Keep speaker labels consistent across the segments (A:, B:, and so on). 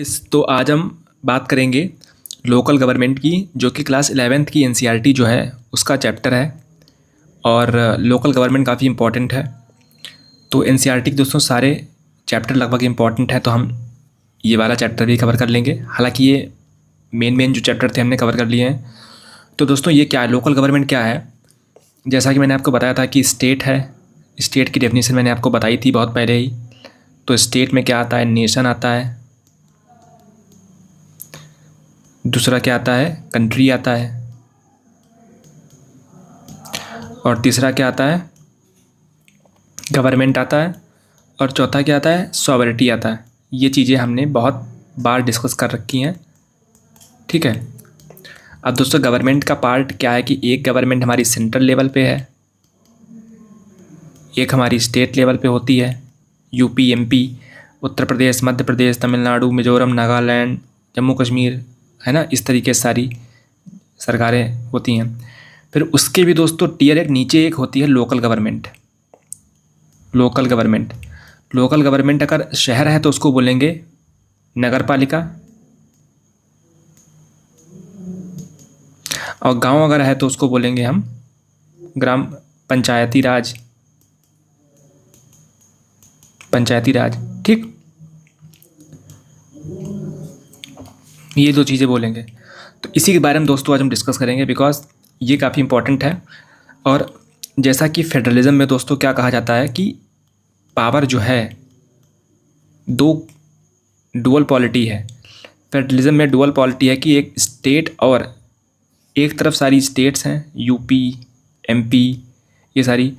A: तो आज हम बात करेंगे लोकल गवर्नमेंट की, जो कि क्लास 11th की एनसीईआरटी जो है उसका चैप्टर है। और लोकल गवर्नमेंट काफ़ी इम्पोर्टेंट है। तो एनसीईआरटी के दोस्तों सारे चैप्टर लगभग इम्पोर्टेंट है, तो हम ये वाला चैप्टर भी कवर कर लेंगे। हालांकि ये मेन जो चैप्टर थे हमने कवर कर लिए हैं। तो दोस्तों ये क्या है, लोकल गवर्नमेंट क्या है? जैसा कि मैंने आपको बताया था कि स्टेट है। स्टेट की डेफिनेशन मैंने आपको बताई थी बहुत पहले ही। तो स्टेट में क्या आता है, नेशन आता है। दूसरा क्या आता है, कंट्री आता है। और तीसरा क्या आता है, गवर्नमेंट आता है। और चौथा क्या आता है, सॉवरेटी आता है। ये चीज़ें हमने बहुत बार डिस्कस कर रखी हैं, ठीक है। अब दोस्तों गवर्नमेंट का पार्ट क्या है कि एक गवर्नमेंट हमारी सेंट्रल लेवल पे है, एक हमारी स्टेट लेवल पे होती है। यूपी, एमपी, उत्तर प्रदेश, मध्य प्रदेश, तमिलनाडु, मिजोरम, नागालैंड, जम्मू कश्मीर, है ना। इस तरीके से सारी सरकारें होती हैं। फिर उसके भी दोस्तों टीयर एक नीचे एक होती है local government. Local government local government अगर शहर है तो उसको बोलेंगे नगर पालिका, और गांव अगर है तो उसको बोलेंगे हम ग्राम पंचायती राज, पंचायती राज, ठीक। ये दो चीज़ें बोलेंगे। तो इसी के बारे में दोस्तों आज हम डिस्कस करेंगे, बिकॉज ये काफ़ी इंपॉर्टेंट है। और जैसा कि फेडरलिज्म में दोस्तों क्या कहा जाता है कि पावर जो है दो डुअल पॉलिटी है। फेडरलिज्म में डुअल पॉलिटी है कि एक स्टेट, और एक तरफ सारी स्टेट्स हैं, यूपी, एमपी, ये सारी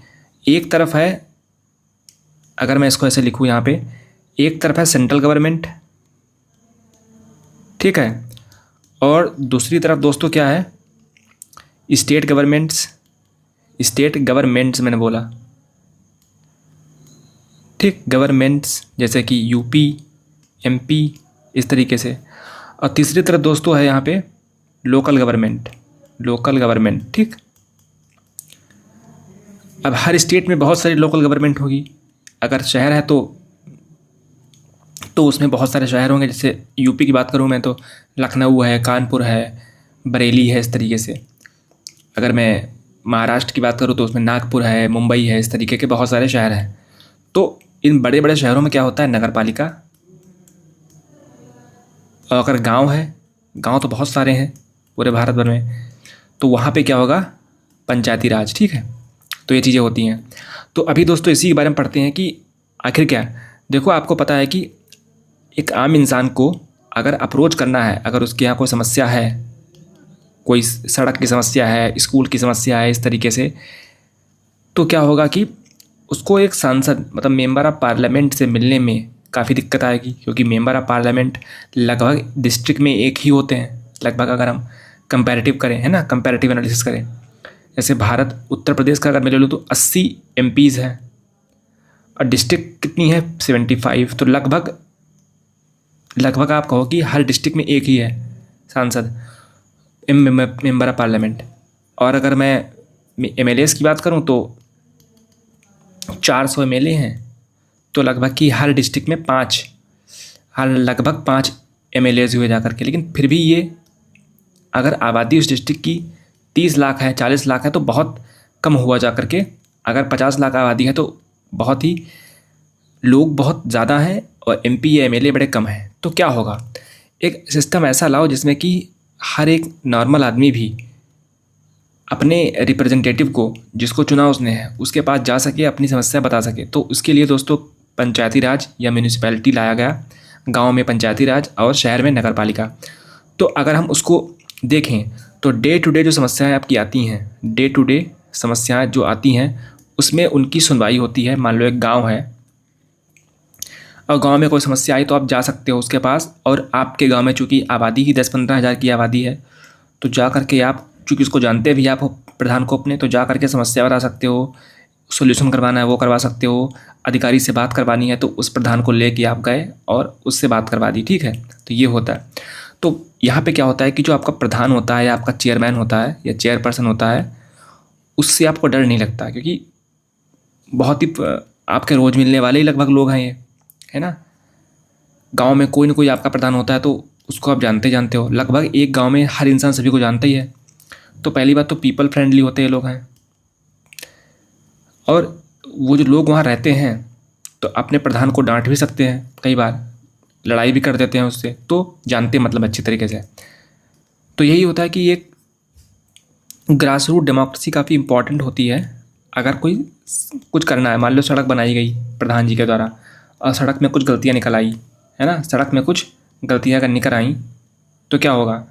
A: एक तरफ है। अगर मैं इसको ऐसे लिखूँ यहाँ पे, एक तरफ है सेंट्रल गवर्नमेंट, ठीक है। और दूसरी तरफ दोस्तों क्या है, स्टेट गवर्नमेंट्स। स्टेट गवर्नमेंट्स मैंने बोला, ठीक, गवर्नमेंट्स जैसे कि यूपी, एमपी, इस तरीके से। और तीसरी तरफ दोस्तों है यहाँ पे लोकल गवर्नमेंट, लोकल गवर्नमेंट, ठीक। अब हर स्टेट में बहुत सारी लोकल गवर्नमेंट होगी। अगर शहर है तो उसमें बहुत सारे शहर होंगे। जैसे यूपी की बात करूँ मैं तो लखनऊ है, कानपुर है, बरेली है, इस तरीके से। अगर मैं महाराष्ट्र की बात करूँ तो उसमें नागपुर है, मुंबई है, इस तरीके के बहुत सारे शहर हैं। तो इन बड़े बड़े शहरों में क्या होता है, नगर पालिका। और अगर गांव है, गांव तो बहुत सारे हैं पूरे भारत भर में, तो वहाँ पे क्या होगा, पंचायती राज, ठीक है। तो ये चीज़ें होती हैं। तो अभी दोस्तों इसी के बारे में पढ़ते हैं कि आखिर क्या। देखो आपको पता है कि एक आम इंसान को अगर अप्रोच करना है, अगर उसके यहाँ कोई समस्या है, कोई सड़क की समस्या है, स्कूल की समस्या है, इस तरीके से, तो क्या होगा कि उसको एक सांसद मतलब मेंबर ऑफ पार्लियामेंट से मिलने में काफ़ी दिक्कत आएगी। क्योंकि मेंबर ऑफ पार्लियामेंट लगभग डिस्ट्रिक्ट में एक ही होते हैं लगभग, अगर हम कंपैरेटिव करें, है ना, कंपैरेटिव एनालिसिस करें। जैसे भारत, उत्तर प्रदेश का अगर मैं ले लूँ तो 80 MPs हैं, और डिस्ट्रिक्ट कितनी है, 75। तो लगभग आप कहो कि हर डिस्ट्रिक्ट में एक ही है सांसद, मेंबर ऑफ पार्लियामेंट। और अगर मैं MLAs की बात करूं तो 400 MLA हैं, तो लगभग कि हर डिस्ट्रिक्ट में लगभग 5 MLAs हुए जा करके। लेकिन फिर भी ये अगर आबादी उस डिस्ट्रिक्ट की 30 लाख है, 40 लाख है, तो बहुत कम हुआ जा करके। अगर 50 लाख आबादी है तो बहुत ही लोग बहुत ज़्यादा हैं, और MP या MLA बड़े कम हैं। तो क्या होगा, एक सिस्टम ऐसा लाओ जिसमें कि हर एक नॉर्मल आदमी भी अपने रिप्रेजेंटेटिव को, जिसको चुना उसने है, उसके पास जा सके, अपनी समस्या बता सके। तो उसके लिए दोस्तों पंचायती राज या म्यूनिसिपैलिटी लाया गया। गांव में पंचायती राज और शहर में नगर पालिका। तो अगर हम उसको देखें तो डे टू डे जो समस्याएं आपकी आती हैं, डे टू डे समस्याएं जो आती हैं, उसमें उनकी सुनवाई होती है। मान लो एक गाँव है, और गांव में कोई समस्या आई तो आप जा सकते हो उसके पास। और आपके गांव में चूँकि आबादी ही 10-15 हज़ार की आबादी है, तो जा करके आप, चूँकि उसको जानते भी आप हो प्रधान को अपने, तो जा करके समस्या बता सकते हो। सॉल्यूशन करवाना है वो करवा सकते हो। अधिकारी से बात करवानी है तो उस प्रधान को लेके आप गए और उससे बात करवा दी, ठीक है। तो ये होता है। तो यहाँ पे क्या होता है कि जो आपका प्रधान होता है या आपका चेयरमैन होता है या चेयरपर्सन होता है, उससे आपको डर नहीं लगता, क्योंकि बहुत ही आपके रोज़ मिलने वाले ही लगभग लोग हैं ये, है ना। गांव में कोई ना कोई आपका प्रधान होता है तो उसको आप जानते हो। लगभग एक गांव में हर इंसान सभी को जानता ही है। तो पहली बात तो पीपल फ्रेंडली होते हैं लोग हैं, और वो जो लोग वहाँ रहते हैं तो अपने प्रधान को डांट भी सकते हैं, कई बार लड़ाई भी कर देते हैं उससे, तो जानते मतलब अच्छी तरीके से। तो यही होता है कि एक ग्रास रूट डेमोक्रेसी काफ़ी इंपॉर्टेंट होती है। अगर कोई कुछ करना है, मान लो सड़क बनाई गई प्रधान जी के द्वारा और सड़क में कुछ गलतियाँ निकल आई, है ना, सड़क में कुछ गलतियाँ अगर निकल आई तो क्या होगा,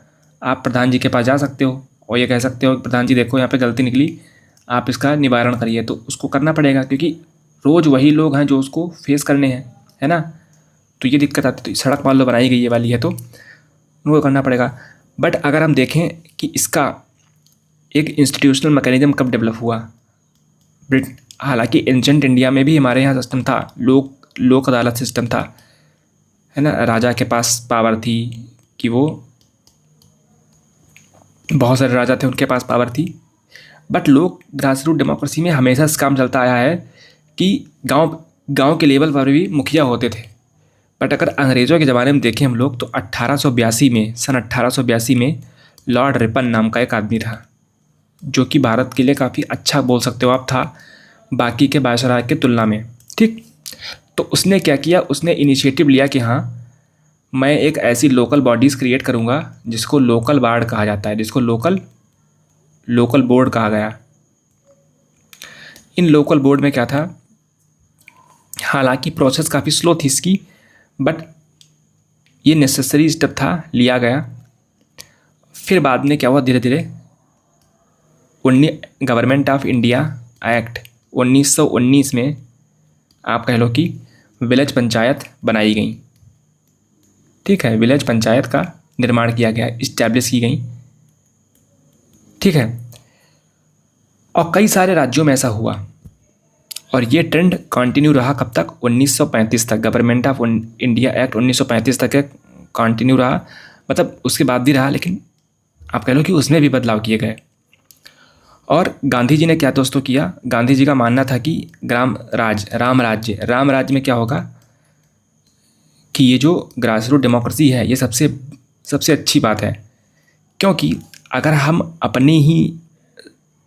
A: आप प्रधान जी के पास जा सकते हो और ये कह सकते हो कि प्रधान जी देखो यहाँ पे गलती निकली, आप इसका निवारण करिए। तो उसको करना पड़ेगा क्योंकि रोज़ वही लोग हैं जो उसको फेस करने हैं, है ना। तो ये दिक्कत आती है। तो सड़क मान लो बनाई गई ये वाली है तो उनको करना पड़ेगा। बट अगर हम देखें कि इसका एक इंस्टीट्यूशनल मैकेनिज्म कब डेवलप हुआ, हालांकि एंशंट इंडिया में भी हमारे यहाँ सिस्टम था, लोक अदालत सिस्टम था, है ना। राजा के पास पावर थी कि वो, बहुत सारे राजा थे उनके पास पावर थी। बट लोग ग्रास रूट डेमोक्रेसी में हमेशा से काम चलता आया है कि गांव के लेवल पर भी मुखिया होते थे। बट अगर अंग्रेज़ों के ज़माने में देखें हम लोग तो 1882 में, सन 1882 में लॉर्ड रिपन नाम का एक आदमी था जो कि भारत के लिए काफ़ी अच्छा बोल सकते हो आप था बाकी के बादशाह के तुलना में, ठीक। तो उसने क्या किया, उसने इनिशिएटिव लिया कि हाँ मैं एक ऐसी लोकल बॉडीज़ क्रिएट करूँगा जिसको लोकल बार्ड कहा जाता है, जिसको लोकल बोर्ड कहा गया। इन लोकल बोर्ड में क्या था, हालांकि प्रोसेस काफ़ी स्लो थी इसकी, बट ये नेसेसरी स्टेप था, लिया गया। फिर बाद में क्या हुआ, धीरे धीरे गवर्नमेंट ऑफ इंडिया एक्ट 1919 में आप कह लो कि विलेज पंचायत बनाई गई, ठीक है। विलेज पंचायत का निर्माण किया गया, इस्टेब्लिश की गई, ठीक है। और कई सारे राज्यों में ऐसा हुआ और ये ट्रेंड कंटिन्यू रहा कब तक, 1935 तक। गवर्नमेंट ऑफ इंडिया एक्ट 1935 तक कंटिन्यू रहा, मतलब उसके बाद भी रहा, लेकिन आप कह लो कि उसमें भी बदलाव किए गए। और गांधी जी ने क्या दोस्तों किया, गांधी जी का मानना था कि राम राज्य में क्या होगा कि ये जो ग्रास रूट डेमोक्रेसी है ये सबसे अच्छी बात है। क्योंकि अगर हम अपने ही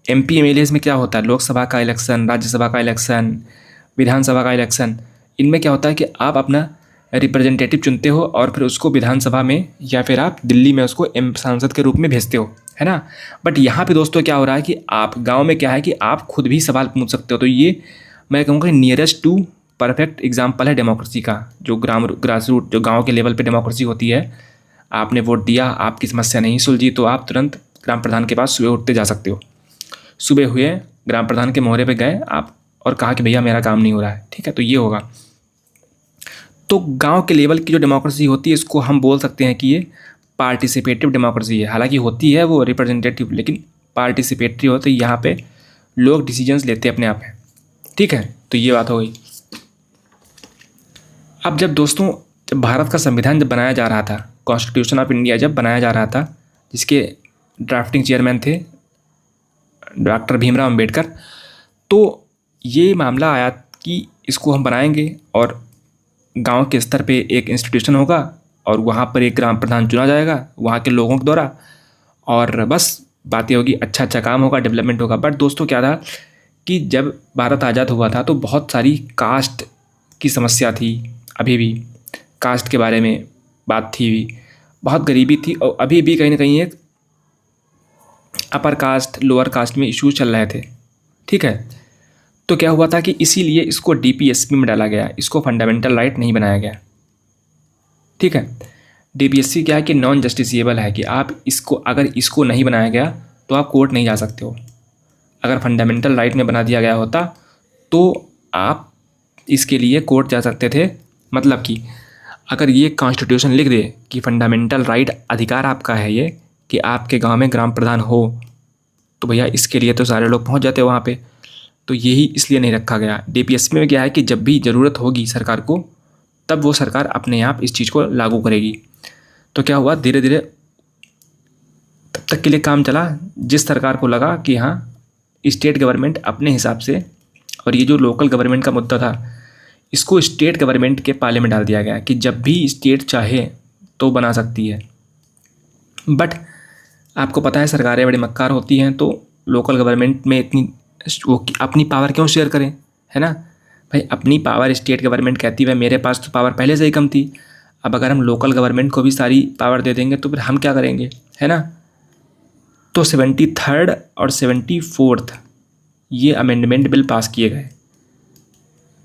A: MP MLAs में क्या होता है, लोकसभा का इलेक्शन, राज्यसभा का इलेक्शन, विधानसभा का इलेक्शन, इनमें क्या होता है कि आप अपना रिप्रेजेंटेटिव चुनते हो और फिर उसको विधानसभा में या फिर आप दिल्ली में उसको सांसद के रूप में भेजते हो, है ना। बट यहाँ पे दोस्तों क्या हो रहा है कि आप गांव में क्या है कि आप खुद भी सवाल पूछ सकते हो। तो ये मैं कहूँगा नियरेस्ट टू परफेक्ट एग्जाम्पल है डेमोक्रेसी का, जो ग्रास रूट जो गाँव के लेवल पर डेमोक्रेसी होती है। आपने वोट दिया, आपकी समस्या नहीं सुलझी तो आप तुरंत ग्राम प्रधान के पास सुबह उठते जा सकते हो। सुबह हुए, ग्राम प्रधान के मोहरे पे गए आप और कहा कि भैया मेरा काम नहीं हो रहा है, ठीक है। तो ये होगा। तो गांव के लेवल की जो डेमोक्रेसी होती है इसको हम बोल सकते हैं कि ये पार्टिसिपेटिव डेमोक्रेसी है। हालांकि होती है वो रिप्रेजेंटेटिव, लेकिन पार्टिसिपेटरी होती है, यहाँ पे लोग डिसीजंस लेते हैं अपने आप हैं, ठीक है। तो ये बात हो गई। अब जब भारत का संविधान जब बनाया जा रहा था, कॉन्स्टिट्यूशन ऑफ इंडिया जब बनाया जा रहा था, जिसके ड्राफ्टिंग चेयरमैन थे डॉक्टर भीमराव अंबेडकर, तो ये मामला आया कि इसको हम बनाएंगे और गांव के स्तर पे एक इंस्टीट्यूशन होगा और वहाँ पर एक ग्राम प्रधान चुना जाएगा वहाँ के लोगों के द्वारा, और बस बातें होगी, अच्छा काम होगा, डेवलपमेंट होगा। बट दोस्तों क्या था कि जब भारत आज़ाद हुआ था तो बहुत सारी कास्ट की समस्या थी, अभी भी कास्ट के बारे में बात थी, बहुत गरीबी थी और अभी भी कहीं ना कहीं एक अपर कास्ट लोअर कास्ट में इश्यूज चल रहे थे, ठीक है। तो क्या हुआ था कि इसीलिए इसको DPSP में डाला गया, इसको फंडामेंटल राइट नहीं बनाया गया, ठीक है। DPSP क्या है कि नॉन जस्टिसिएबल है, कि आप इसको अगर इसको नहीं बनाया गया तो आप कोर्ट नहीं जा सकते हो। अगर फंडामेंटल राइट में बना दिया गया होता तो आप इसके लिए कोर्ट जा सकते थे। मतलब कि अगर ये कॉन्स्टिट्यूशन लिख दे कि फंडामेंटल राइट अधिकार आपका है ये कि आपके गांव में ग्राम प्रधान हो, तो भैया इसके लिए तो सारे लोग पहुंच जाते वहाँ पे। तो यही इसलिए नहीं रखा गया। DPSP में क्या है कि जब भी ज़रूरत होगी सरकार को तब वो सरकार अपने आप इस चीज़ को लागू करेगी। तो क्या हुआ, धीरे धीरे तब तक के लिए काम चला जिस सरकार को लगा कि हाँ स्टेट गवर्नमेंट अपने हिसाब से, और ये जो लोकल गवर्नमेंट का मुद्दा था इसको स्टेट गवर्नमेंट के पाले में डाल दिया गया कि जब भी स्टेट चाहे तो बना सकती है। बट आपको पता है सरकारें बड़ी मक्कार होती हैं, तो लोकल गवर्नमेंट में इतनी वो अपनी पावर क्यों शेयर करें, है ना भाई। अपनी पावर स्टेट गवर्नमेंट कहती है मेरे पास तो पावर पहले से ही कम थी, अब अगर हम लोकल गवर्नमेंट को भी सारी पावर दे देंगे तो फिर हम क्या करेंगे, है ना। तो 73rd और 74th ये अमेंडमेंट बिल पास किए गए।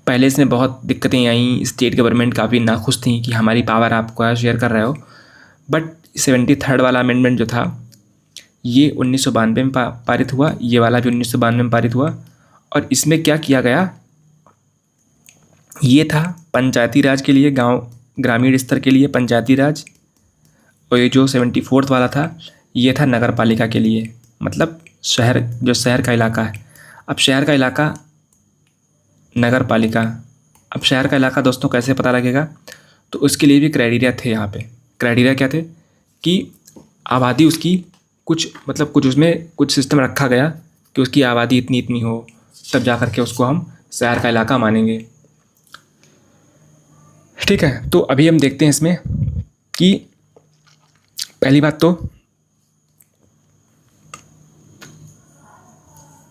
A: पहले इसमें बहुत दिक्कतें आई, स्टेट गवर्नमेंट काफ़ी नाखुश थी कि हमारी पावर आपको शेयर कर रहे हो। बट 73rd वाला अमेंडमेंट जो था ये 1992 में पारित हुआ, ये वाला भी 1992 में पारित हुआ। और इसमें क्या किया गया, ये था पंचायती राज के लिए, गांव ग्रामीण स्तर के लिए पंचायती राज। और ये जो 74th वाला था ये था नगर पालिका के लिए, मतलब शहर, जो शहर का इलाका है। अब शहर का इलाका, नगर पालिका। अब शहर का इलाका दोस्तों कैसे पता लगेगा, तो उसके लिए भी क्राइटेरिया थे। यहाँ पे क्राइटेरिया क्या थे कि आबादी उसकी कुछ, मतलब कुछ उसमें कुछ सिस्टम रखा गया कि उसकी आबादी इतनी इतनी हो, तब जा कर के उसको हम शहर का इलाका मानेंगे। ठीक है, तो अभी हम देखते हैं इसमें कि पहली बात तो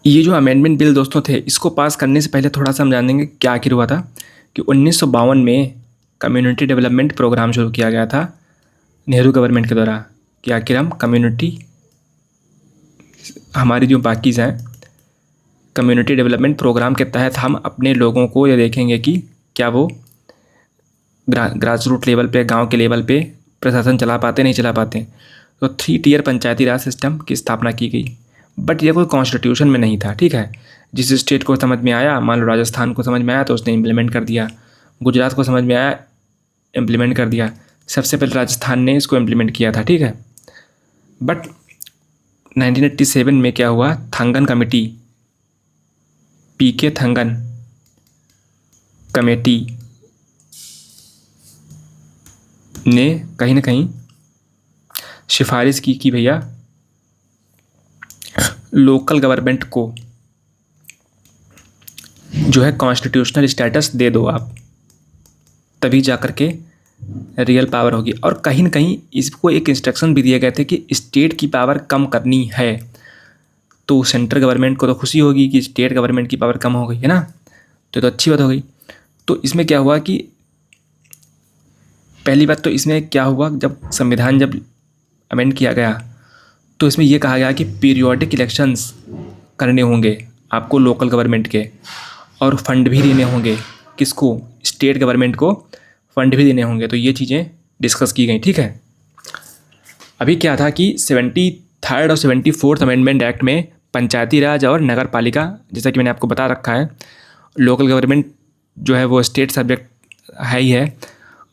A: ये जो अमेंडमेंट बिल दोस्तों थे, इसको पास करने से पहले थोड़ा सा हम जानेंगे क्या आखिर हुआ था। कि 1952 में कम्युनिटी डेवलपमेंट प्रोग्राम शुरू किया गया था नेहरू गवर्नमेंट के द्वारा कि आखिर हम कम्युनिटी, हमारी जो बाकी हैं कम्युनिटी डेवलपमेंट प्रोग्राम के तहत हम अपने लोगों को ये देखेंगे कि क्या वो ग्रास रूट लेवल पे, गांव के लेवल पे प्रशासन चला पाते नहीं चला पाते। तो 3 टियर पंचायती राज सिस्टम की स्थापना की गई। बट ये कोई कॉन्स्टिट्यूशन में नहीं था, ठीक है। जिस स्टेट को समझ में आया, मान लो राजस्थान को समझ में आया तो उसने इम्प्लीमेंट कर दिया, गुजरात को समझ में आया इम्प्लीमेंट कर दिया। सबसे पहले राजस्थान ने इसको इम्प्लीमेंट किया था, ठीक है। बट 1987 में क्या हुआ, थंगन कमेटी, पीके थंगन कमेटी ने कहीं ना कहीं सिफारिश की कि भैया लोकल गवर्नमेंट को जो है कॉन्स्टिट्यूशनल स्टेटस दे दो आप, तभी जा कर के रियल पावर होगी। और कहीं ना कहीं इसको एक इंस्ट्रक्शन भी दिए गए थे कि स्टेट की पावर कम करनी है। तो सेंट्रल गवर्नमेंट को तो खुशी होगी कि स्टेट गवर्नमेंट की पावर कम हो गई, है ना, तो अच्छी बात हो गई। तो इसमें क्या हुआ कि पहली बात तो इसमें क्या हुआ, जब संविधान जब अमेंड किया गया तो इसमें यह कहा गया कि पीरियोडिक इलेक्शंस करने होंगे आपको लोकल गवर्नमेंट के, और फंड भी देने होंगे, किसको, स्टेट गवर्नमेंट को फंड भी देने होंगे। तो ये चीज़ें डिस्कस की गई, ठीक है। अभी क्या था कि 73rd और 74th अमेंडमेंट एक्ट में पंचायती राज और नगर पालिका, जैसा कि मैंने आपको बता रखा है, लोकल गवर्नमेंट जो है वो स्टेट सब्जेक्ट है ही है।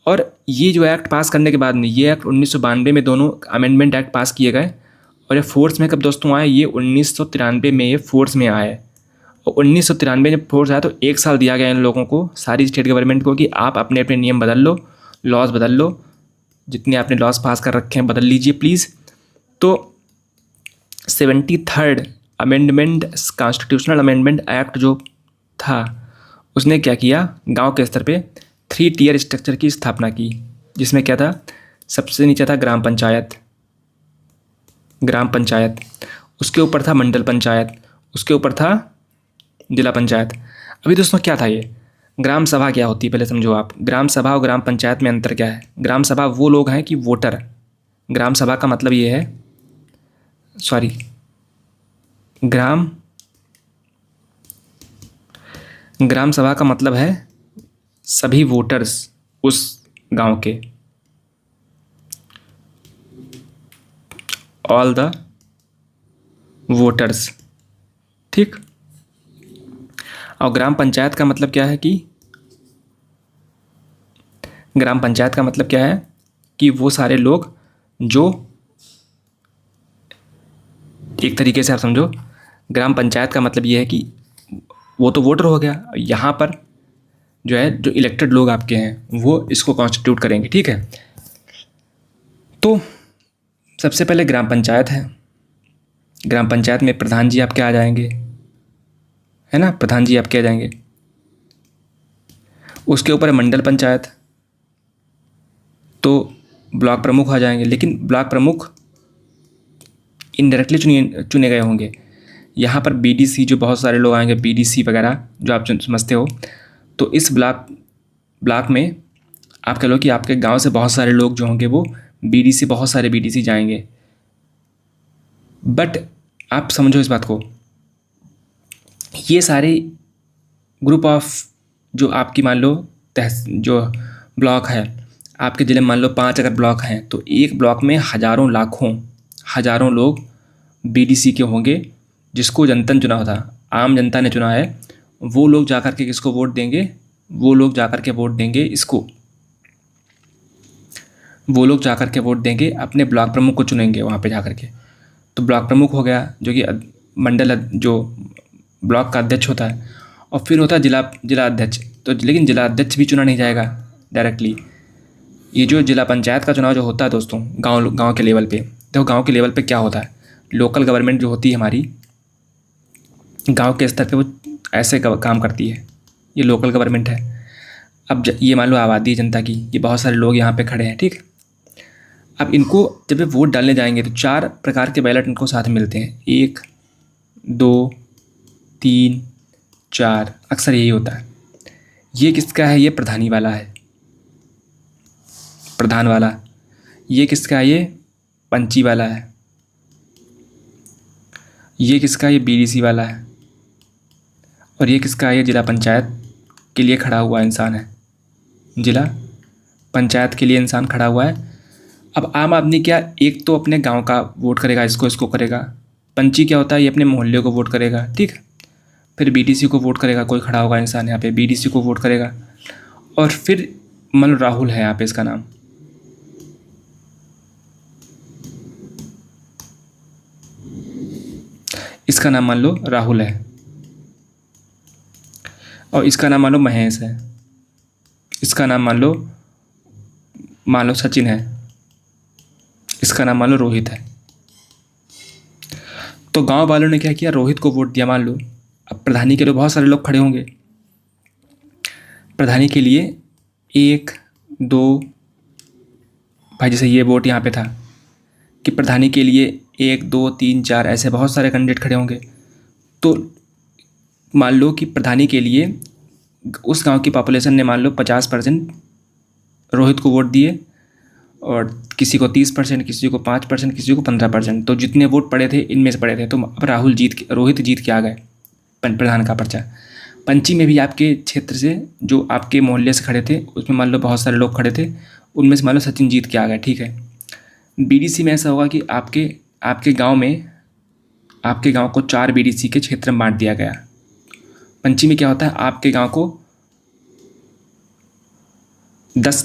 A: और ये जो एक्ट पास करने के बाद में, ये एक्ट 1992 में दोनों अमेंडमेंट एक्ट पास किए गए। और ये फोर्स में कब दोस्तों आए, ये 1993 में ये फोर्स में आए। और 1993 जब फोर्स आया तो 1 साल दिया गया इन लोगों को, सारी स्टेट गवर्नमेंट को, कि आप अपने अपने नियम बदल लो, लॉज बदल लो, जितने आपने लॉज पास कर रखे हैं बदल लीजिए प्लीज़। तो 73rd amendment, constitutional amendment act जो था, उसने क्या किया, गांव के स्तर पे 3 टियर स्ट्रक्चर की स्थापना की। जिसमें क्या था, सबसे नीचे था ग्राम पंचायत, उसके ऊपर था मंडल पंचायत, उसके ऊपर था जिला पंचायत। अभी दोस्तों क्या था ये, ग्राम सभा क्या होती है पहले समझो आप। ग्राम सभा और ग्राम पंचायत में अंतर क्या है। ग्राम सभा वो लोग हैं कि वोटर, ग्राम सभा का मतलब ये है, सॉरी, ग्राम सभा का मतलब है सभी वोटर्स उस गांव के, ऑल द वोटर्स, ठीक। और ग्राम पंचायत का मतलब क्या है कि ग्राम पंचायत का मतलब क्या है कि वो सारे लोग जो, एक तरीके से आप समझो, ग्राम पंचायत का मतलब ये है कि वो तो वोटर हो गया, यहाँ पर जो है जो इलेक्टेड लोग आपके हैं वो इसको कॉन्स्टिट्यूट करेंगे, ठीक है। तो सबसे पहले ग्राम पंचायत है। ग्राम पंचायत में प्रधान जी आपके आ जाएंगे, है ना, प्रधान जी आपके आ जाएंगे। उसके ऊपर है मंडल पंचायत, तो ब्लॉक प्रमुख आ जाएंगे, लेकिन ब्लॉक प्रमुख इनडायरेक्टली चुने गए होंगे। यहाँ पर बीडीसी जो बहुत सारे लोग आएंगे, बीडीसी वगैरह जो आप समझते हो, तो इस ब्लॉक में आप कह लो कि आपके गांव से बहुत सारे लोग जो होंगे वो बीडीसी, बहुत सारे बीडीसी जाएंगे। बट आप समझो इस बात को, ये सारे ग्रुप ऑफ जो आपकी मान लो जो ब्लॉक है आपके ज़िले में, मान लो 5 अगर ब्लॉक हैं तो एक ब्लॉक में हज़ारों लाखों हज़ारों लोग बीडीसी के होंगे, जिसको जनता ने चुना था, आम जनता ने चुना है। वो लोग जाकर के किसको वोट देंगे? वो लोग जाकर के वोट देंगे इसको, वो लोग जाकर के वोट देंगे अपने ब्लॉक प्रमुख को चुनेंगे वहाँ पे जाकर के। तो ब्लॉक प्रमुख हो गया जो कि मंडल जो ब्लॉक का अध्यक्ष होता है, और फिर होता है जिला अध्यक्ष। तो लेकिन जिला अध्यक्ष भी चुना नहीं जाएगा डायरेक्टली। ये जो जिला पंचायत का चुनाव जो होता है दोस्तों, गांव के लेवल पे, देखो गांव के लेवल पे क्या होता है, लोकल गवर्नमेंट जो होती है हमारी गांव के स्तर पे वो ऐसे काम करती है, ये लोकल गवर्नमेंट है। अब ये मान लो आबादी है जनता की, ये बहुत सारे लोग यहाँ पे खड़े हैं, ठीक। अब इनको जब ये वोट डालने जाएंगे तो 4 प्रकार के बैलेट इनको साथ मिलते हैं, 1 2 3 4, अक्सर यही होता है। ये किसका है? ये प्रधानी वाला है, प्रधान वाला। ये किसका है? ये पंची वाला है। ये किसका? ये बीडीसी वाला है। और ये किसका है? ये जिला पंचायत के लिए खड़ा हुआ इंसान है, जिला पंचायत के लिए इंसान खड़ा हुआ है। अब आम आदमी क्या, एक तो अपने गांव का वोट करेगा, इसको करेगा। पंची क्या होता है? ये अपने मोहल्ले को वोट करेगा, ठीक। फिर बीडीसी को वोट करेगा, कोई खड़ा होगा इंसान यहाँ पे, बीडीसी को वोट करेगा। और फिर मान लो राहुल है यहाँ पे इसका नाम, इसका नाम मान लो राहुल है, और इसका नाम मान लो महेश है, इसका नाम मान लो सचिन है, इसका नाम मान लो रोहित है। तो गांव वालों ने क्या किया? रोहित को वोट दिया मान लो। अब प्रधानी के लिए बहुत सारे लोग खड़े होंगे, प्रधानी के लिए 1 2 भाई, जैसे ये वोट यहाँ पे था कि प्रधानी के लिए 1 2 3 4 ऐसे बहुत सारे कैंडिडेट खड़े होंगे। तो मान लो कि प्रधानी के लिए उस गांव की पॉपुलेशन ने मान लो 50% रोहित को वोट दिए, और किसी को 30%, किसी को 5%, किसी को 15%। तो जितने वोट पड़े थे इनमें से पड़े थे, तो अब रोहित जीत के आ गए प्रधान का पर्चा। पंची में भी आपके क्षेत्र से जो आपके मोहल्ले से खड़े थे उसमें मान लो बहुत सारे लोग खड़े थे, उनमें से मान लो सचिन जीत के आ गए, ठीक है। बीडीसी में ऐसा होगा कि आपके गांव को 4 बीडीसी के क्षेत्र में बांट दिया गया। पंची में क्या होता है? आपके गांव को 10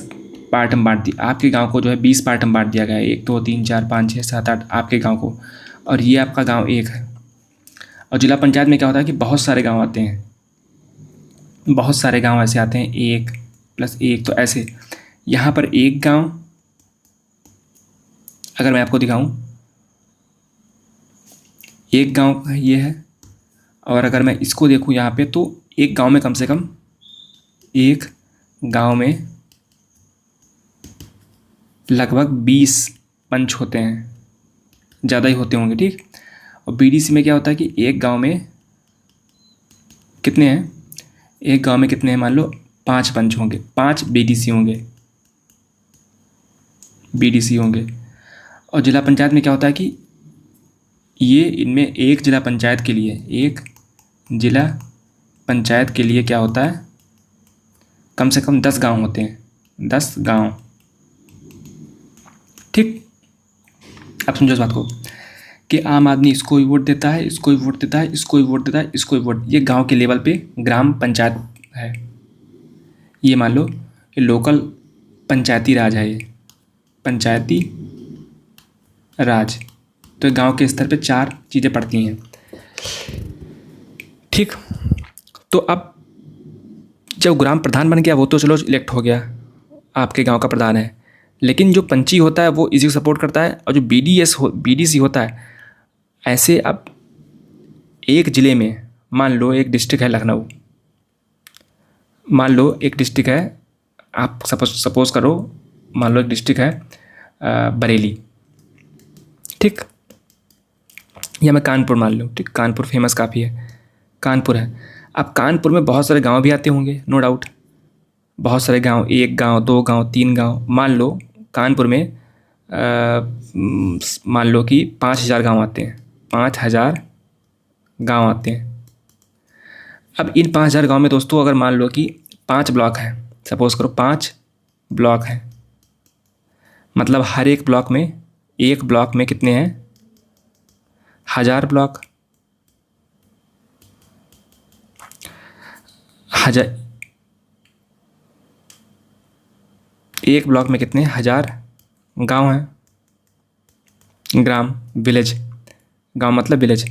A: पार्ट में बांट दिया, आपके गांव को जो है 20 पार्ट में बांट दिया गया है, 1 2 3 4 5 6 7 8 आपके गांव को, और ये आपका गांव 1 है। और जिला पंचायत में क्या होता है कि बहुत सारे गांव आते हैं, बहुत सारे गांव ऐसे आते हैं, 1 + 1, तो ऐसे यहाँ पर एक गांव, अगर मैं आपको दिखाऊं, एक गांव ये है, और अगर मैं इसको देखूं यहाँ पे तो एक गांव में कम से कम, एक गांव में लगभग 20 पंच होते हैं, ज़्यादा ही होते होंगे, ठीक। और बीडीसी में क्या होता है कि एक गांव में कितने हैं? एक गांव में कितने हैं? मान लो 5 पंच होंगे, 5 बीडीसी होंगे। और जिला पंचायत में क्या होता है कि ये इनमें एक जिला पंचायत के लिए क्या होता है, कम से कम 10 गांव होते हैं, 10 गांव, ठीक। अब समझो इस बात को कि आम आदमी इसको भी वोट देता है, इसको भी वोट देता है, इसको भी वोट देता है, इसको भी वोट, ये गांव के लेवल पे ग्राम पंचायत है। ये मान लो ये लोकल पंचायती राज है, ये पंचायती राज। तो गांव के स्तर पे 4 चीज़ें पड़ती हैं, ठीक। तो अब जब ग्राम प्रधान बन गया वो तो चलो इलेक्ट हो गया, आपके गांव का प्रधान है, लेकिन जो पंची होता है वो इसी को सपोर्ट करता है, और जो बीडीसी होता है, ऐसे अब एक ज़िले में मान लो एक डिस्ट्रिक्ट है लखनऊ, मान लो एक डिस्ट्रिक्ट है, आप सपोज करो, मान लो एक डिस्ट्रिक्ट है बरेली, ठीक, या मैं कानपुर मान लूँ, ठीक, कानपुर फेमस काफ़ी है, कानपुर है। अब कानपुर में बहुत सारे गांव भी आते होंगे, नो डाउट, बहुत सारे गांव, एक गांव, दो गांव, तीन गांव, मान लो कानपुर में मान लो कि 5,000 गांव आते हैं, 5,000 गांव आते हैं। अब इन 5,000 गांव में दोस्तों अगर मान लो कि 5 ब्लॉक हैं, सपोज करो 5 ब्लॉक हैं, मतलब हर एक ब्लॉक में, एक ब्लॉक में कितने हैं, 1,000 ब्लॉक, 1,000, एक ब्लॉक में कितने 1,000 गांव हैं, ग्राम, विलेज, गांव मतलब विलेज,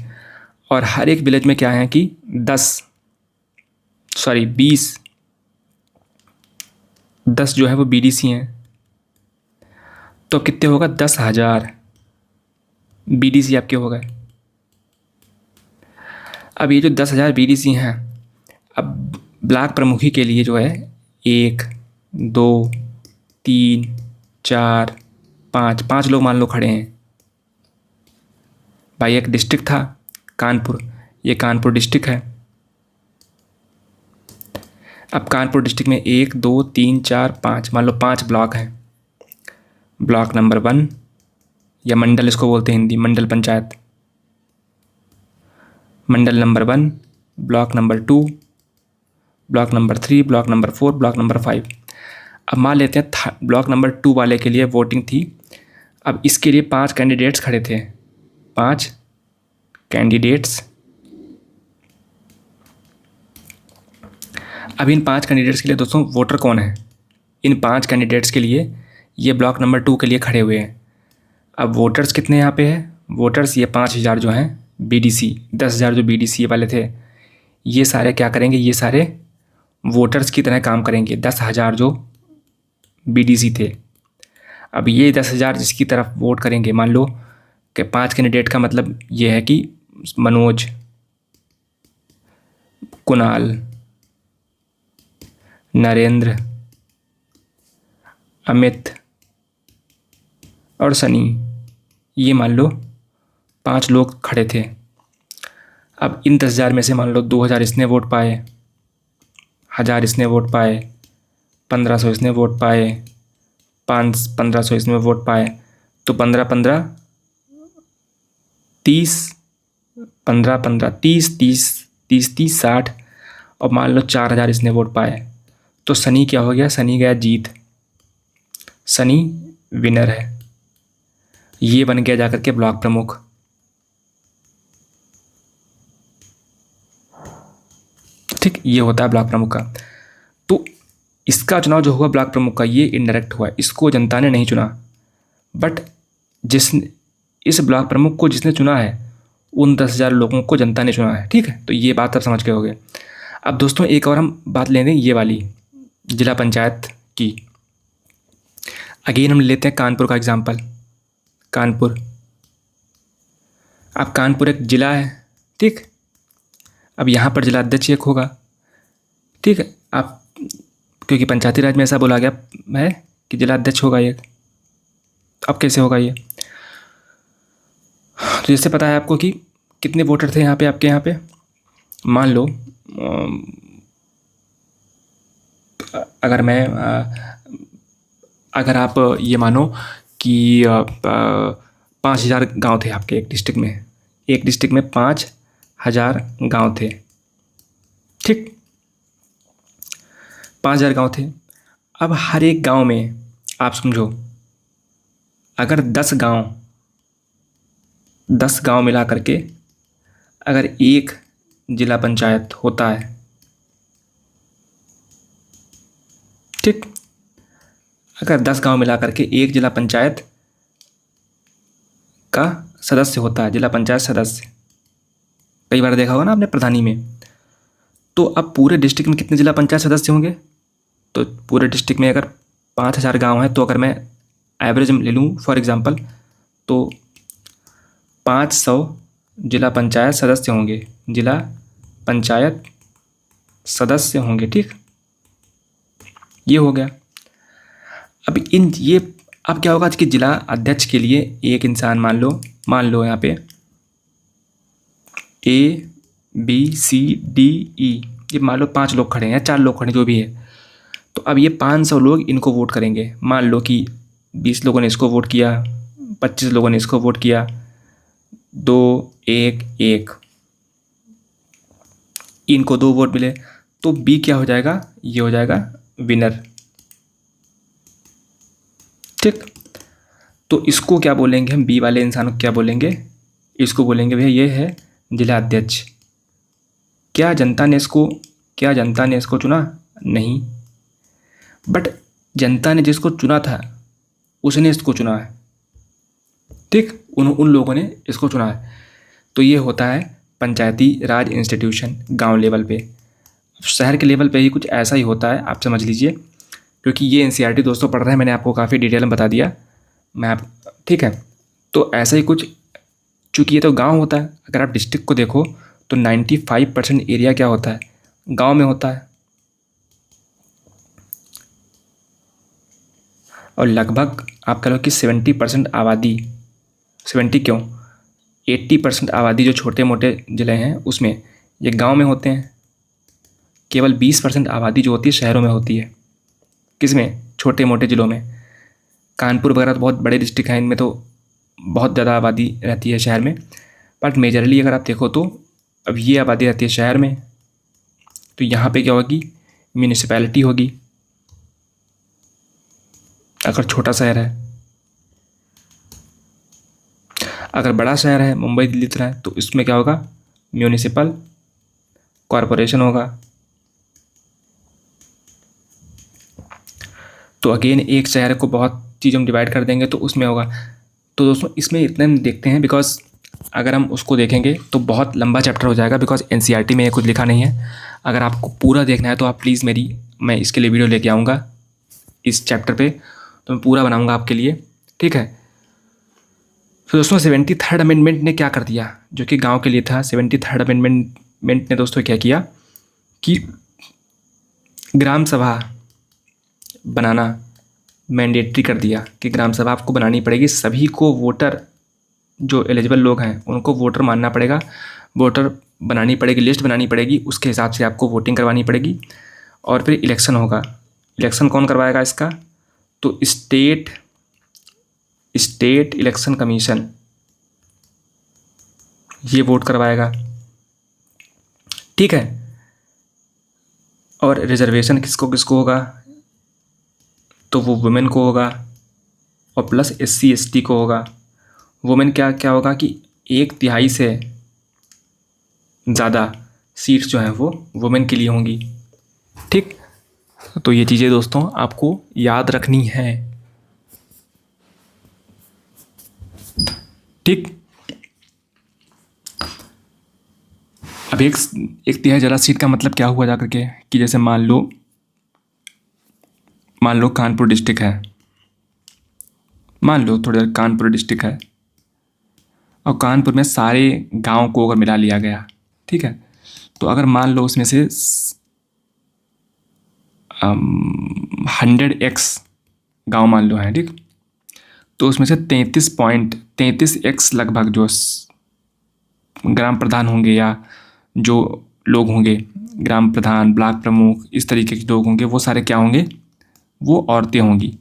A: और हर एक विलेज में क्या है कि 10 जो है वो बीडीसी हैं, तो कितने होगा, 10,000 बीडीसी आपके हो गए। अब ये जो 10,000 बीडीसी हैं, अब ब्लॉक प्रमुखी के लिए जो है 1, 2, 3, 4, 5 लोग मान लो खड़े हैं भाई। एक डिस्ट्रिक्ट था कानपुर, ये कानपुर डिस्ट्रिक्ट है। अब कानपुर डिस्ट्रिक्ट में 1, 2, 3, 4, 5, मान लो 5 ब्लॉक हैं। ब्लॉक नंबर 1 या मंडल इसको बोलते हैं Hindi, mandal panchayat, mandal number 1, block number 2, block number 3, block number 4, block number 5। अब मान लेते हैं ब्लॉक नंबर 2 वाले के लिए वोटिंग थी। अब इसके लिए 5 कैंडिडेट्स खड़े थे, 5 कैंडिडेट्स। अब इन 5 कैंडिडेट्स के लिए दोस्तों वोटर कौन है, इन 5 कैंडिडेट्स के लिए ये ब्लॉक नंबर 2 के लिए खड़े हुए हैं। अब वोटर्स कितने यहाँ पे हैं, वोटर्स ये 5,000 जो हैं, बीडीसी 10,000 जो बीडीसी वाले थे, ये सारे क्या करेंगे, ये सारे वोटर्स की तरह काम करेंगे, 10,000 जो बीडीसी थे। अब ये 10,000 जिसकी तरफ वोट करेंगे, मान लो कि 5 कैंडिडेट का मतलब ये है कि मनोज, कुणाल, नरेंद्र, अमित और सनी, ये मान लो 5 लोग खड़े थे। अब इन 10,000 में से मान लो 2,000 इसने वोट पाए, 1,000 इसने वोट पाए, 1,500 इसने वोट पाए, 1,500 इसने वोट पाए, तो 15-15 30, 15-15 30, 30 30 30 60, और मान लो 4,000 इसने वोट पाए, तो सनी क्या हो गया, सनी गया जीत, सनी विनर है, ये बन गया जाकर के ब्लॉक प्रमुख। ठीक, ये होता है ब्लॉक प्रमुख का। तो इसका चुनाव जो हुआ ब्लॉक प्रमुख का, ये इनडायरेक्ट हुआ, इसको जनता ने नहीं चुना, बट जिसने इस ब्लॉक प्रमुख को जिसने चुना है, उन 10,000 लोगों को जनता ने चुना है। ठीक है, तो ये बात आप समझ गए होंगे। अब दोस्तों एक और हम बात लेंगे ये वाली जिला पंचायत की। अगेन हम लेते हैं कानपुर का एग्जाम्पल। कानपुर, अब कानपुर एक ज़िला है, ठीक। अब यहाँ पर जिला अध्यक्ष एक होगा, ठीक है। आप क्योंकि पंचायती राज में ऐसा बोला गया है कि जिला अध्यक्ष होगा एक, अब कैसे होगा ये, तो जैसे पता है आपको कि कितने वोटर थे यहाँ पे, आपके यहाँ पे मान लो अगर आप ये मानो कि 5,000 गांव थे आपके एक डिस्ट्रिक्ट में, एक डिस्ट्रिक्ट में 5,000 गांव थे, ठीक, 5,000 गांव थे। अब हर एक गांव में आप समझो, अगर 10 गांव मिला करके अगर एक जिला पंचायत होता है, ठीक, अगर 10 गांव मिला करके एक जिला पंचायत का सदस्य होता है, जिला पंचायत सदस्य, कई बार देखा होगा ना आपने प्रधानी में। तो अब पूरे डिस्ट्रिक्ट में कितने जिला पंचायत सदस्य होंगे, तो पूरे डिस्ट्रिक्ट में अगर 5,000 गांव है, तो अगर मैं एवरेज ले लूँ फॉर एग्जांपल, तो 500 जिला पंचायत सदस्य होंगे, जिला पंचायत सदस्य होंगे, ठीक। ये हो गया। अब इन ये अब क्या होगा कि जिला अध्यक्ष के लिए एक इंसान मान लो यहाँ पे ABCDE, ये मान लो 5 लोग खड़े हैं या 4 लोग खड़े हैं, जो भी है। तो अब ये 500 लोग इनको वोट करेंगे। मान लो कि 20 लोगों ने इसको वोट किया, 25 लोगों ने इसको वोट किया, 2 1 1, इनको 2 वोट मिले, तो बी क्या हो जाएगा, ये हो जाएगा विनर। ठीक, तो इसको क्या बोलेंगे हम, बी वाले इंसान को क्या बोलेंगे, इसको बोलेंगे भैया ये है जिला अध्यक्ष। क्या जनता ने इसको चुना? नहीं, बट जनता ने जिसको चुना था उसने इसको चुना है। ठीक, उन लोगों ने इसको चुना है। तो ये होता है पंचायती राज इंस्टीट्यूशन गांव लेवल पे। शहर के लेवल पे ही कुछ ऐसा ही होता है, आप समझ लीजिए, क्योंकि ये NCERT दोस्तों पढ़ रहे हैं, मैंने आपको काफ़ी डिटेल में बता दिया ठीक है। तो ऐसा ही कुछ, चूँकि ये तो गांव होता है, अगर आप डिस्ट्रिक्ट को देखो तो 95% एरिया क्या होता है, गांव में होता है। और लगभग आप कह लो कि 70% आबादी, 70 क्यों, 80% आबादी जो छोटे मोटे ज़िले हैं उसमें ये गांव में होते हैं। केवल 20% आबादी जो होती है शहरों में होती है। किसमें? छोटे मोटे ज़िलों में। कानपुर वगैरह तो बहुत बड़े डिस्ट्रिक्ट हैं, इनमें तो बहुत ज़्यादा आबादी रहती है शहर में, बट मेजरली अगर आप देखो तो अब ये आबादी रहती है शहर में। तो यहाँ पे क्या होगी, म्यूनिसिपैलिटी होगी अगर छोटा शहर है। अगर बड़ा शहर है, मुंबई दिल्ली तरह है, तो इसमें क्या होगा, म्यूनिसिपल कॉरपोरेशन होगा। तो अगेन एक शहर को बहुत चीज़ों में डिवाइड कर देंगे तो उसमें होगा। तो दोस्तों इसमें इतने हम देखते हैं, बिकॉज अगर हम उसको देखेंगे तो बहुत लंबा चैप्टर हो जाएगा, बिकॉज NCERT में ये कुछ लिखा नहीं है। अगर आपको पूरा देखना है तो आप प्लीज़ मैं इसके लिए वीडियो लेके आऊँगा इस चैप्टर पे, तो मैं पूरा बनाऊँगा आपके लिए, ठीक है। तो दोस्तों 73rd अमेंडमेंट ने क्या कर दिया, जो कि गाँव के लिए था। 73rd अमेंडमेंट ने दोस्तों क्या किया कि ग्राम सभा बनाना मैंडेटरी कर दिया, कि ग्राम सभा आपको बनानी पड़ेगी। सभी को वोटर, जो एलिजिबल लोग हैं उनको वोटर मानना पड़ेगा, वोटर बनानी पड़ेगी, लिस्ट बनानी पड़ेगी, उसके हिसाब से आपको वोटिंग करवानी पड़ेगी। और फिर इलेक्शन होगा। इलेक्शन कौन करवाएगा इसका, तो स्टेट इलेक्शन कमीशन ये वोट करवाएगा, ठीक है। और रिजर्वेशन किसको किसको होगा, तो वो वुमेन को होगा, और प्लस SC ST को होगा। वुमेन क्या क्या होगा कि 1/3 से ज़्यादा सीट्स जो हैं वो वुमेन के लिए होंगी, ठीक। तो ये चीज़ें दोस्तों आपको याद रखनी है, ठीक। अब 1/3 ज़्यादा सीट का मतलब क्या हुआ जा करके, कि जैसे मान लो कानपुर डिस्ट्रिक्ट है, मान लो थोड़ी देर कानपुर डिस्ट्रिक्ट है, और कानपुर में सारे गांव को अगर मिला लिया गया, ठीक है। तो अगर मान लो उसमें से 100x गांव मान लो है, ठीक। तो उसमें से 33.33x लगभग जो ग्राम प्रधान होंगे, या जो लोग होंगे, ग्राम प्रधान, ब्लॉक प्रमुख, इस तरीके के लोग होंगे, वो सारे क्या होंगे, वो औरतें होंगी।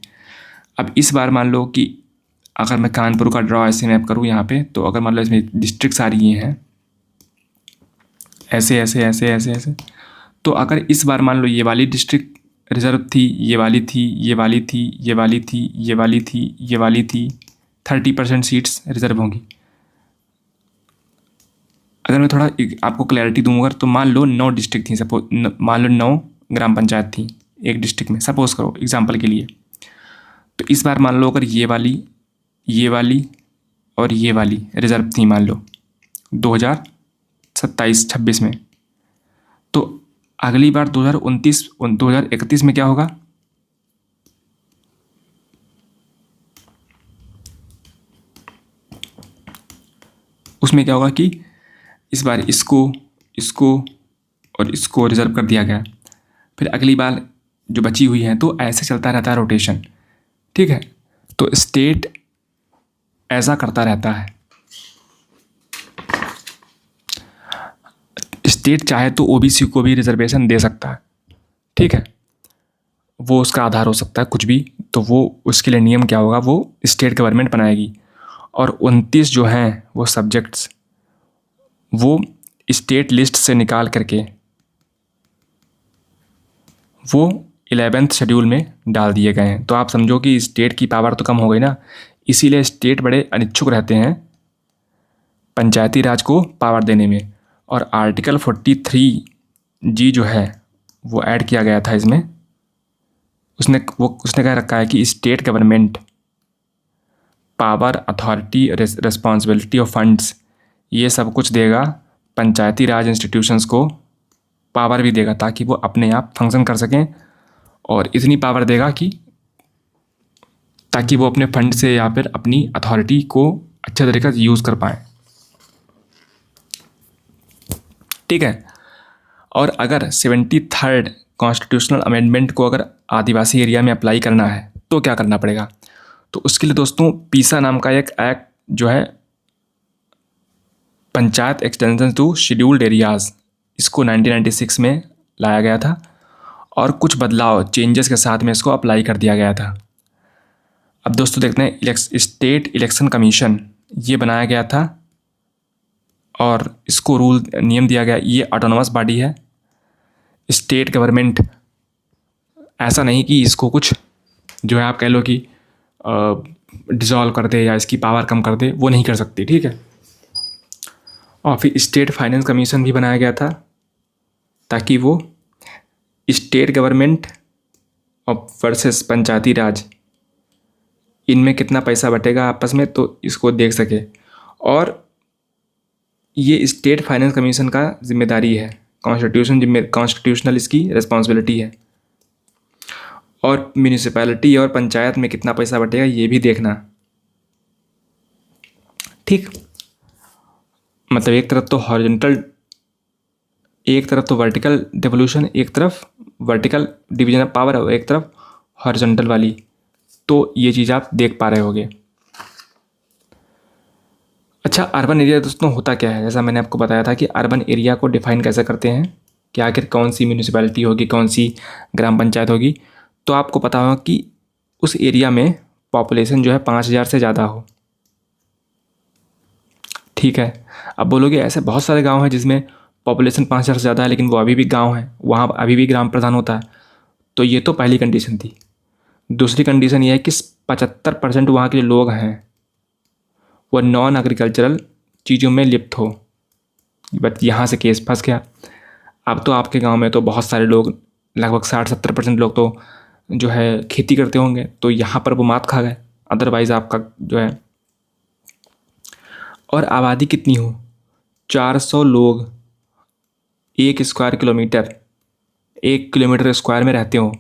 A: अब इस बार मान लो कि अगर मैं कानपुर का ड्रॉ ऐसे मैप करूँ यहाँ पे, तो अगर मान लो इसमें डिस्ट्रिक्ट सारी ये हैं ऐसे ऐसे ऐसे ऐसे ऐसे, तो अगर इस बार मान लो ये वाली डिस्ट्रिक्ट रिजर्व थी, ये वाली थी, ये वाली थी, ये वाली थी, ये वाली थी, ये वाली थी, 30% सीट्स रिजर्व होंगी। अगर मैं थोड़ा आपको क्लैरिटी दूँ अगर, तो मान लो 9 डिस्ट्रिक्ट थी, सपोज मान लो 9 ग्राम पंचायत थी एक डिस्ट्रिक्ट में, सपोज करो एग्जांपल के लिए। तो इस बार मान लो अगर ये वाली और ये वाली रिजर्व थी, मान लो 2027-26 में, तो अगली बार 2031 में क्या होगा, उसमें क्या होगा कि इस बार इसको और इसको रिजर्व कर दिया गया। फिर अगली बार जो बची हुई हैं, तो ऐसे चलता रहता है रोटेशन। ठीक है, तो स्टेट ऐसा करता रहता है। स्टेट चाहे तो ओबीसी को भी रिजर्वेशन दे सकता है। ठीक है, वो उसका आधार हो सकता है कुछ भी, तो वो उसके लिए नियम क्या होगा, वो स्टेट गवर्नमेंट बनाएगी। और 29 जो हैं वो सब्जेक्ट्स वो स्टेट लिस्ट से निकाल करके वो 11th शेड्यूल में डाल दिए गए हैं। तो आप समझो कि स्टेट की पावर तो कम हो गई ना, इसीलिए स्टेट बड़े अनिच्छुक रहते हैं पंचायती राज को पावर देने में। और आर्टिकल 43G जो है वो ऐड किया गया था इसमें। उसने कह रखा है कि state government power, authority, responsibility of funds, ये सब कुछ देगा, पंचायती राज इंस्टीट्यूशंस को पावर भी देगा ताकि वो अपने आप फंक्शन कर सकें, और इतनी पावर देगा कि ताकि वो अपने फंड से या फिर अपनी अथॉरिटी को अच्छे तरीके से यूज़ कर पाएँ। ठीक है, और अगर 73rd कॉन्स्टिट्यूशनल अमेंडमेंट को अगर आदिवासी एरिया में अप्लाई करना है तो क्या करना पड़ेगा, तो उसके लिए दोस्तों पीसा नाम का एक एक्ट जो है, panchayat extension to scheduled areas, इसको 1996 में लाया गया था और कुछ बदलाव चेंजेस के साथ में इसको अप्लाई कर दिया गया था। अब दोस्तों देखते हैं, स्टेट इलेक्शन कमीशन ये बनाया गया था और इसको रूल नियम दिया गया। ये ऑटोनोमस बॉडी है। स्टेट गवर्नमेंट ऐसा नहीं कि इसको कुछ जो है आप कह लो कि डिसॉल्व कर दे या इसकी पावर कम कर दे, वो नहीं कर सकती। ठीक है, और फिर स्टेट फाइनेंस कमीशन भी बनाया गया था ताकि वो स्टेट गवर्नमेंट और वर्सेस पंचायती राज, इनमें कितना पैसा बटेगा आपस में, तो इसको देख सके। और ये स्टेट फाइनेंस कमीशन का जिम्मेदारी है, कॉन्स्टिट्यूशनल इसकी रिस्पॉन्सिबिलिटी है। और म्यूनिसिपैलिटी और पंचायत में कितना पैसा बटेगा ये भी देखना। ठीक, मतलब एक तरफ तो हॉरिजॉन्टल, एक तरफ तो वर्टिकल डेवोल्यूशन, एक तरफ वर्टिकल डिवीजन ऑफ पावर और एक तरफ हॉरिजॉन्टल वाली, तो ये चीज़ आप देख पा रहे होगे। अच्छा, अर्बन एरिया दोस्तों होता क्या है, जैसा मैंने आपको बताया था कि अर्बन एरिया को डिफाइन कैसे करते हैं कि आखिर कौन सी म्यूनिसिपैलिटी होगी, कौन सी ग्राम पंचायत होगी। तो आपको पता होगा कि उस एरिया में पॉपुलेशन जो है 5000 से ज़्यादा हो। ठीक है, अब बोलोगे ऐसे बहुत सारे गांव हैं जिसमें पॉपुलेशन 5000 से ज़्यादा है लेकिन वो अभी भी गांव है, वहाँ अभी भी ग्राम प्रधान होता है। तो ये तो पहली कंडीशन थी। दूसरी कंडीशन ये है कि 75% वहाँ के जो लोग हैं वो नॉन एग्रीकल्चरल चीज़ों में लिप्त हो। बट यहाँ से केस फंस गया। अब तो आपके गांव में तो बहुत सारे लोग, लगभग 60-70% लोग तो जो है खेती करते होंगे, तो यहाँ पर वो मात खा गए। अदरवाइज़ आपका जो है, और आबादी कितनी हो, 400 लोग 1 स्क्वायर किलोमीटर, 1 किलोमीटर स्क्वायर में रहते हो,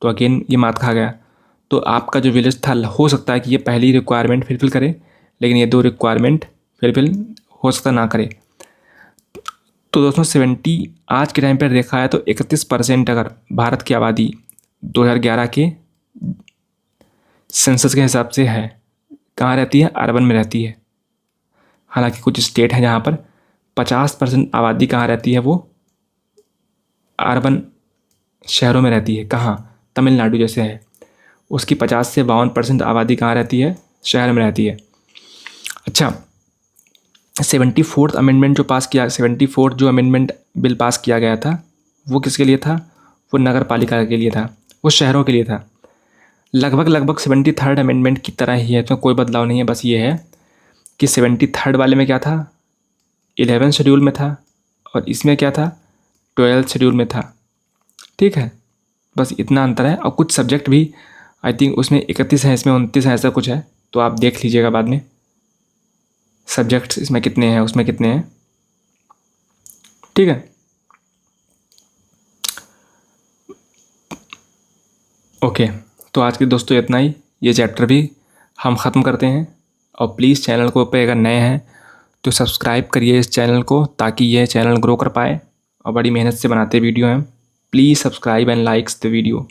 A: तो अगेन ये मात खा गया। तो आपका जो विलेज था, हो सकता है कि ये पहली रिक्वायरमेंट फिलफिल करे, लेकिन ये 2 रिक्वायरमेंट फिलफिल हो सकता ना करे। तो दोस्तों 70 आज के टाइम पर देखा है तो 31% अगर भारत की आबादी 2011 के सेंसस के हिसाब से है, कहाँ रहती है, अर्बन में रहती है। हालांकि कुछ स्टेट हैं जहाँ पर 50% आबादी कहाँ रहती है, वो अर्बन शहरों में रहती है। कहाँ, तमिलनाडु जैसे है, उसकी 50 से 52% आबादी कहाँ रहती है, शहर में रहती है। अच्छा, 74th अमेंडमेंट जो पास किया, 74th जो अमेंडमेंट बिल पास किया गया था वो किसके लिए था, वो नगर पालिका के लिए था, वो शहरों के लिए था। लगभग 73rd अमेंडमेंट की तरह ही है, तो कोई बदलाव नहीं है। बस ये है कि 73rd वाले में क्या था, 11th शेड्यूल में था, और इसमें क्या था, 12th शेड्यूल में था। ठीक है, बस इतना अंतर है। और कुछ सब्जेक्ट भी आई थिंक उसमें 31 हैं, इसमें 29 हैं, ऐसा कुछ है, तो आप देख लीजिएगा बाद में सब्जेक्ट्स इसमें कितने हैं, उसमें कितने हैं। ठीक है, ओके, तो आज के दोस्तों इतना ही। ये चैप्टर भी हम ख़त्म करते हैं। और प्लीज़ चैनल को पे अगर नए हैं तो सब्सक्राइब करिए इस चैनल को, ताकि यह चैनल ग्रो कर पाए, और बड़ी मेहनत से बनाते वीडियो हैं। Please subscribe and likes the video.